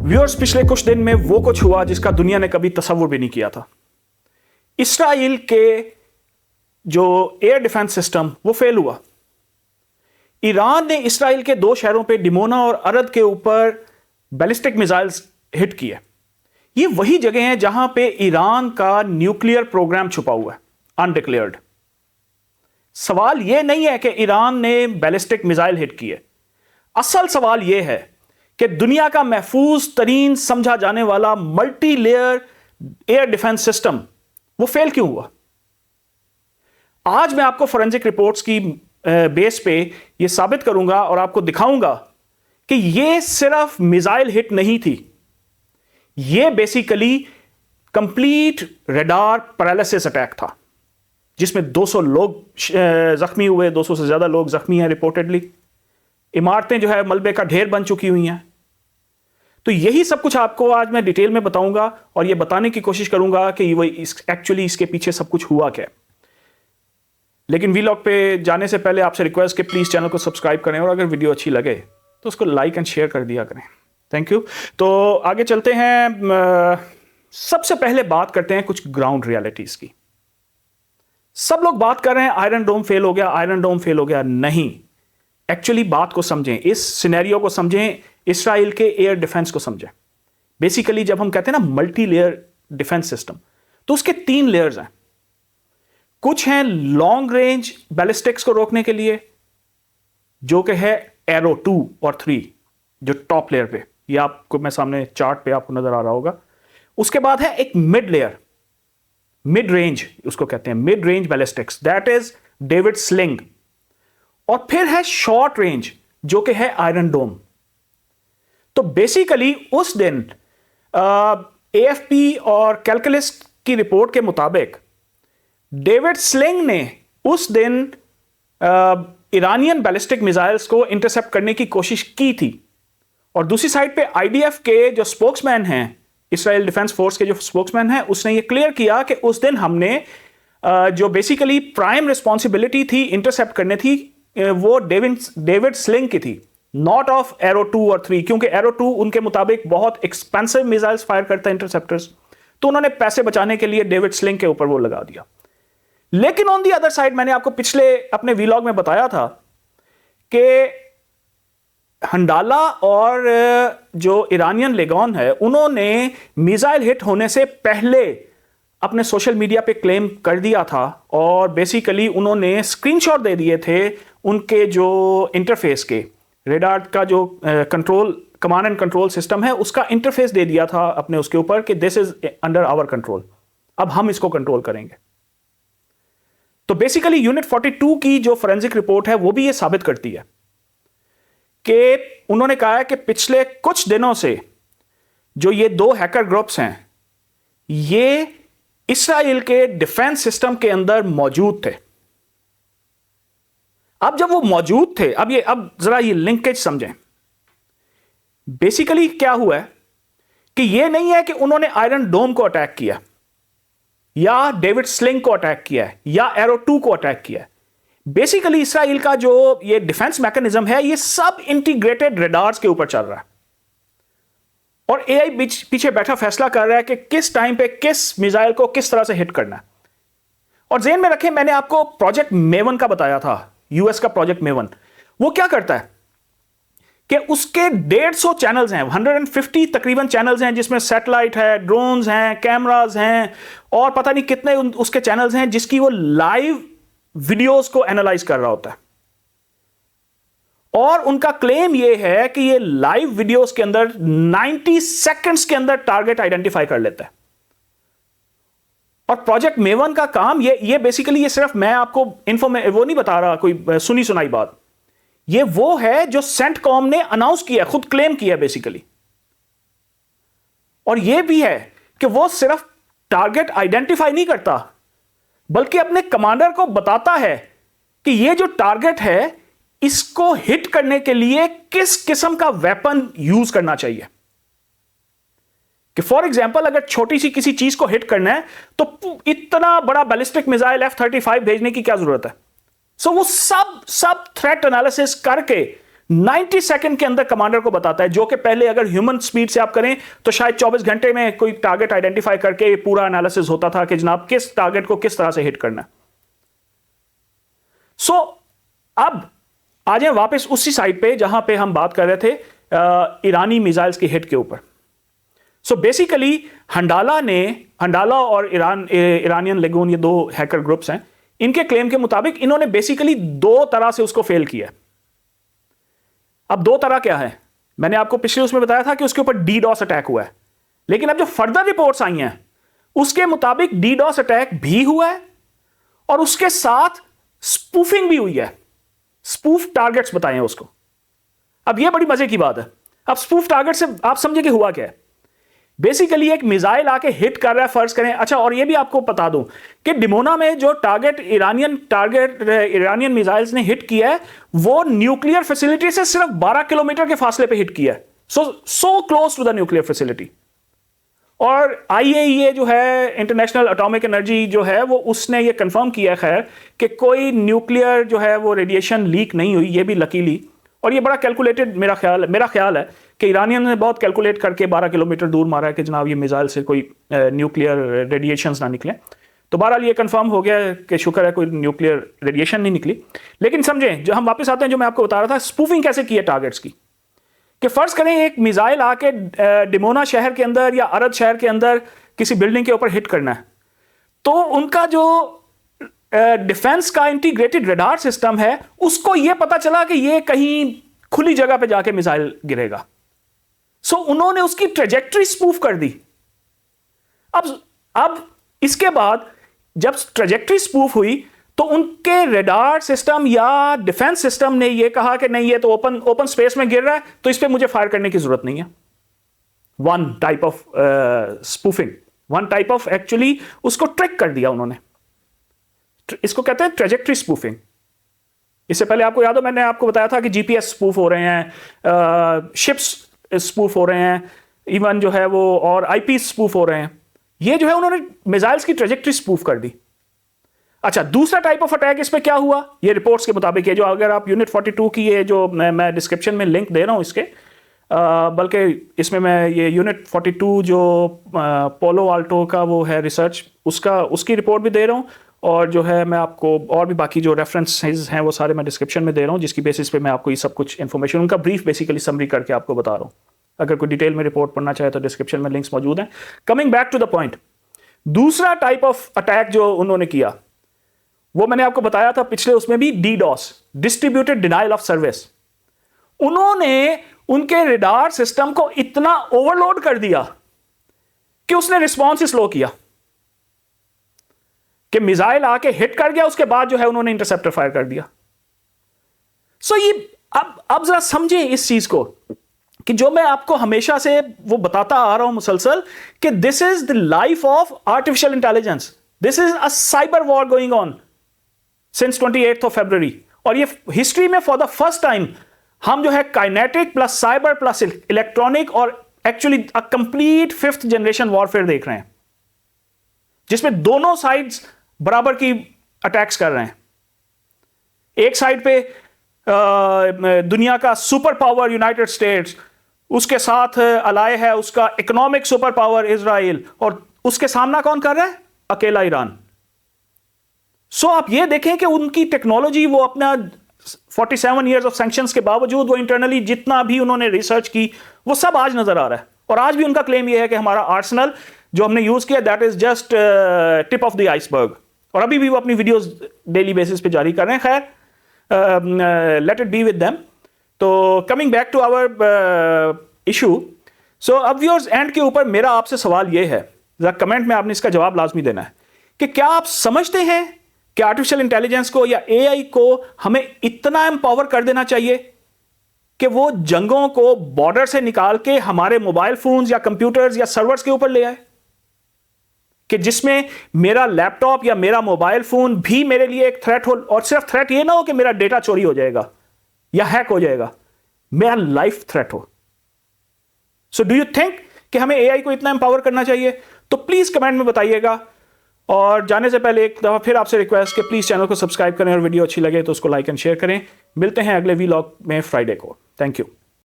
Viewers, पिछले कुछ दिन में वो कुछ हुआ जिसका दुनिया ने कभी तसव्वुर भी नहीं किया था। इसराइल के जो एयर डिफेंस सिस्टम वो फेल हुआ। ईरान ने इसराइल के दो शहरों पे डिमोना और अरद के ऊपर बैलिस्टिक मिसाइल्स हिट किए। ये वही जगह हैं जहां पे ईरान का न्यूक्लियर प्रोग्राम छुपा हुआ है, अनडिक्लेयर्ड। सवाल यह नहीं है कि ईरान ने बैलिस्टिक मिसाइल हिट किए। असल सवाल यह है कि दुनिया का महफूज तरीन समझा जाने वाला multi layer air defence system वो फेल क्यों हुआ। आज मैं आपको फोरेंसिक रिपोर्ट्स की बेस पे ये साबित करूंगा और आपको दिखाऊंगा कि ये सिर्फ मिसाइल हिट नहीं थी, ये basically complete radar paralysis attack था, जिसमें 200 लोग जख्मी हुए, 200 से ज्यादा लोग जख्मी हैं रिपोर्टेडली। इमारतें जो है मलबे का ढेर बन चुकी हुई हैं। तो यही सब कुछ आपको आज मैं डिटेल में बताऊंगा और ये बताने की कोशिश करूंगा कि वो एक्चुअली इसके पीछे सब कुछ हुआ क्या। लेकिन वीलॉग पे जाने से पहले आपसे रिक्वेस्ट कि प्लीज चैनल को सब्सक्राइब करें और अगर वीडियो अच्छी लगे तो उसको लाइक एंड शेयर कर दिया करें। Thank you. तो आगे चलते हैं। सबसे पहले बात करते हैं कुछ ग्राउंड रियलिटीज की। सब लोग बात कर रहे हैं आयरन डोम फेल हो गया, आयरन डोम फेल हो गया। नहीं, एक्चुअली बात को समझें, इस सिनेरियो को समझें, इसराइल के एयर डिफेंस को समझें। बेसिकली जब हम कहते हैं ना मल्टी लेयर डिफेंस सिस्टम, तो उसके 3 लेयर्स हैं। कुछ हैं लॉन्ग रेंज बैलिस्टिक्स को रोकने के लिए, जो कि है एरो 2 और 3, जो टॉप लेयर पे, ये आपको मैं सामने चार्ट पे आपको नजर आ रहा होगा। उसके बाद है एक मिड लेयर, मिड रेंज उसको कहते हैं, mid range ballistics, that is David sling. और फिर है शॉर्ट रेंज, जो कि है आयरन डोम। तो बेसिकली उस दिन एएफपी और कैलकुलस की रिपोर्ट के मुताबिक डेविड स्लिंग ने उस दिन ईरानियन बैलिस्टिक मिसाइल्स को इंटरसेप्ट करने की कोशिश की थी। और दूसरी साइड पे आईडीएफ के जो स्पोक्समैन हैं, इसराइल डिफेंस फोर्स के जो स्पोक्समैन हैं, उसने ये क्लियर किया कि उस दिन हमने जो बेसिकली प्राइम रिस्पॉन्सिबिलिटी थी इंटरसेप्ट करने थी, वो डेविड स्लिंग की थी, नॉट ऑफ एरो 2 और 3, क्योंकि एरो 2 उनके मुताबिक बहुत एक्सपेंसिव मिसाइल्स फायर करता है, इंटरसेप्टर्स। तो उन्होंने पैसे बचाने के लिए डेविड स्लिंग के ऊपर वो लगा दिया। लेकिन ऑन दी अदर साइड, मैंने आपको पिछले अपने वीलॉग में बताया था कि हंडाला और जो ईरानियन लेगॉन है, उन्होंने मिसाइल हिट होने से पहले अपने सोशल मीडिया पे क्लेम कर दिया था और बेसिकली उन्होंने स्क्रीनशॉट दे दिए थे उनके जो इंटरफेस के, रेडार का जो control command and control system है, उसका इंटरफेस दे दिया था अपने उसके ऊपर कि this is under our control, अब हम इसको कंट्रोल करेंगे। तो बेसिकली यूनिट 42 की जो फोरेंसिक रिपोर्ट है वो भी ये साबित करती है कि उन्होंने कहा है कि पिछले कुछ दिनों से जो ये 2 हैकर ग्रुप्स हैं, ये इसराइल के डिफेंस सिस्टम के अंदर मौजूद थे। अब जब वो मौजूद थे, अब जरा ये लिंकेज समझें। बेसिकली क्या हुआ है कि ये नहीं है कि उन्होंने आयरन डोम को अटैक किया या डेविड स्लिंग को अटैक किया है या एरो 2 को अटैक किया है। बेसिकली इसराइल का जो ये डिफेंस मैकेनिज्म है, ये सब इंटीग्रेटेड रडार्स के ऊपर चल रहा है और एआई पीछे बैठा फैसला कर रहा है कि किस टाइम पे किस मिसाइल को किस तरह से हिट करना है। और ज़हन में रखें, मैंने आपको प्रोजेक्ट मेवन का बताया था, यूएस का प्रोजेक्ट मेवन। वो क्या करता है कि उसके 150 चैनल्स हैं, 150 तकरीबन चैनल्स हैं, जिसमें सैटेलाइट है, ड्रोन्स हैं, कैमरास हैं और पता नहीं कितने उसके चैनल्स हैं, जिसकी वो लाइव वीडियोस को एनालाइज कर रहा होता है। और उनका क्लेम ये है कि ये लाइव वीडियोस के अंदर 90 सेकंड्स के अंदर टारगेट आइडेंटिफाई कर लेता है। और प्रोजेक्ट मेवन का काम ये बेसिकली, ये सिर्फ मैं आपको वो नहीं बता रहा कोई सुनी सुनाई बात, ये वो है जो सेंटकॉम ने अनाउंस किया, खुद क्लेम किया बेसिकली। और ये भी है कि वो सिर्फ टारगेट आइडेंटिफाई नहीं करता, बल्कि अपने कमांडर को बताता है कि ये जो टारगेट है, इसको हिट करने के लिए किस किस्म का वेपन यूज करना चाहिए। कि फॉर एग्जाम्पल अगर छोटी सी किसी चीज को हिट करना है तो इतना बड़ा बैलिस्टिक मिसाइल F-35 भेजने की क्या जरूरत है। सो वो सब थ्रेट एनालिसिस करके 90 सेकंड के अंदर कमांडर को बताता है, जो कि पहले अगर ह्यूमन स्पीड से आप करें तो शायद 24 घंटे में कोई टारगेट आइडेंटिफाई करके पूरा एनालिसिस होता था कि जनाब किस टारगेट को किस तरह से हिट करना है। सो अब आ जाए वापस उसी साइड पे जहां पे हम बात कर रहे थे ईरानी मिसाइल्स की हिट के ऊपर। सो बेसिकली हंडाला और इरानियन लेगून, ये दो हैकर ग्रुप्स हैं, इनके क्लेम के मुताबिक इन्होंने बेसिकली दो तरह से उसको फेल किया। अब दो तरह क्या है, मैंने आपको पिछले उसमें बताया था कि उसके ऊपर डीडॉस अटैक हुआ है, लेकिन अब जो फर्दर रिपोर्ट्स आई हैं उसके मुताबिक डीडॉस अटैक भी हुआ है और उसके साथ स्पूफिंग भी हुई है। स्पूफ टारगेट्स बताए हैं उसको। अब यह बड़ी मजे की बात है। अब स्पूफ टारगेट से आप समझे कि हुआ क्या है। बेसिकली एक मिसाइल आके हिट कर रहा है, फर्ज करें। अच्छा, और यह भी आपको बता दूं कि डिमोना में जो इरानियन मिसाइल्स ने हिट किया है वो न्यूक्लियर फैसिलिटी से सिर्फ 12 किलोमीटर के फासले पे हिट किया है। So close to the nuclear facility. और IAEA जो है, इंटरनेशनल एटॉमिक एनर्जी जो है, वो उसने ये कंफर्म किया खैर कि कोई न्यूक्लियर जो है वो रेडिएशन लीक नहीं हुई, ये भी लकीली। और ये बड़ा कैलकुलेटेड मेरा ख्याल है कि ईरानियन ने बहुत कैलकुलेट करके 12 किलोमीटर दूर मारा है कि जनाब ये मिसाइल से कोई न्यूक्लियर रेडिएशंस ना निकले। तो बहरहाल ये कंफर्म हो गया कि शुक्र है कोई न्यूक्लियर रेडिएशन नहीं निकली। लेकिन समझें, जो हम वापस आते हैं, जो मैं आपको बता रहा था स्पूफिंग कैसे की है टारगेट्स की, कि फर्ज करें एक मिसाइल आके डिमोना शहर के अंदर या अरद शहर के अंदर किसी बिल्डिंग के ऊपर हिट करना है, तो उनका जो डिफेंस का इंटीग्रेटेड रडार सिस्टम है उसको यह पता चला कि यह कहीं खुली जगह पे जाके मिसाइल गिरेगा। सो उन्होंने उसकी ट्रेजेक्टरी स्पूफ कर दी। अब इसके बाद जब ट्रेजेक्टरी स्पूफ हुई तो उनके रडार सिस्टम या डिफेंस सिस्टम ने यह कहा कि नहीं, ये तो ओपन स्पेस में गिर रहा है, तो इस पे मुझे फायर करने की जरूरत नहीं है। One type of spoofing, one type of actually उसको ट्रिक कर दिया उन्होंने। इसको कहते हैं ट्रेजेक्टरी स्पूफिंग। इससे पहले आपको याद हो, मैंने आपको बताया था कि GPS स्पूफ हो रहे हैं, शिप्स स्पूफ हो रहे हैं, इवन जो है वो और IP स्पूफ हो रहे हैं। ये जो है उन्होंने मिसाइल्स की ट्रेजेक्टरी स्पूफ कर दी। अच्छा, दूसरा टाइप ऑफ अटैक इस पे क्या हुआ, ये रिपोर्ट्स के मुताबिक है, जो अगर आप यूनिट 42 की ये जो मैं डिस्क्रिप्शन में लिंक दे रहा हूं इसके, बल्कि इसमें मैं ये यूनिट 42 जो पोलो आल्टो का वो है रिसर्च, उसकी रिपोर्ट भी दे रहा हूं, और जो है मैं आपको और भी बाकी जो रेफरेंसेस हैं वो सारे मैं डिस्क्रिप्शन में दे रहा हूं, जिसकी बेसिस पे मैं आपको ये सब कुछ इन्फॉर्मेशन, उनका ब्रीफ बेसिकली समरी करके आपको बता रहा हूं। अगर कोई डिटेल में रिपोर्ट पढ़ना चाहे तो डिस्क्रिप्शन में लिंक्स मौजूद हैं। Coming back to the point, दूसरा टाइप ऑफ अटैक जो उन्होंने किया वो मैंने आपको बताया था पिछले उसमें भी, DDoS, distributed denial of service. उन्होंने उनके रडार सिस्टम को इतना ओवरलोड कर दिया कि उसने रिस्पॉन्स ही स्लो किया, कि मिसाइल आके हिट कर गया, उसके बाद जो है उन्होंने इंटरसेप्टर फायर कर दिया। सो ये अब जरा समझें इस चीज को, कि जो मैं आपको हमेशा से वो बताता आ रहा हूं मुसलसल, कि this is the life of artificial intelligence, this is a cyber war going on since 28th of February। और ये हिस्ट्री में फॉर द फर्स्ट टाइम हम जो है kinetic plus cyber plus electronic और actually a complete 5th generation warfare देख रहे हैं, जिसमें दोनों साइड्स बराबर की अटैक्स कर रहे हैं। एक साइड पे दुनिया का सुपर पावर यूनाइटेड स्टेट्स, उसके साथ अलाय है उसका इकोनॉमिक सुपर पावर इजराइल, और उसके सामना कौन कर रहा है? अकेला ईरान। सो आप ये देखें कि उनकी टेक्नोलॉजी, वो अपना 47 ईयर्स ऑफ सैंक्शंस के बावजूद वो इंटरनली जितना भी उन्होंने रिसर्च की वो सब आज नजर आ रहा है। और आज भी उनका क्लेम ये है कि हमारा आर्सेनल जो हमने यूज किया that is just tip of the iceberg, और अभी भी वो अपनी वीडियोस डेली बेसिस पे जारी कर रहे हैं। खैर, let it be with them. तो coming back to our issue, so अब व्यूअर्स एंड के ऊपर मेरा आपसे सवाल ये है, जरा कमेंट में आपने इसका जवाब लाजमी देना है, कि क्या आप समझते हैं कि आर्टिफिशियल इंटेलिजेंस को या AI को हमें इतना एम्पावर कर देना चाहिए कि वो जंगों को बॉर्डर से निकाल के हमारे मोबाइल फोन्स या कंप्यूटर्स या सर्वर्स के ऊपर ले आए, कि जिसमें मेरा लैपटॉप या मेरा मोबाइल फोन भी मेरे लिए एक थ्रेट हो, और सिर्फ थ्रेट ये ना हो कि मेरा डेटा चोरी हो जाएगा या हैक हो जाएगा, मेरा लाइफ थ्रेट हो। सो डू यू थिंक कि हमें AI को इतना एम्पावर करना चाहिए? तो प्लीज कमेंट में बताइएगा। और जाने से पहले एक दफ़ा फिर आपसे रिक्वेस्ट कि प्लीज़ चैनल को सब्सक्राइब करें और वीडियो अच्छी लगे तो उसको लाइक एंड शेयर करें। मिलते हैं अगले वीलॉग में फ्राइडे को। Thank you.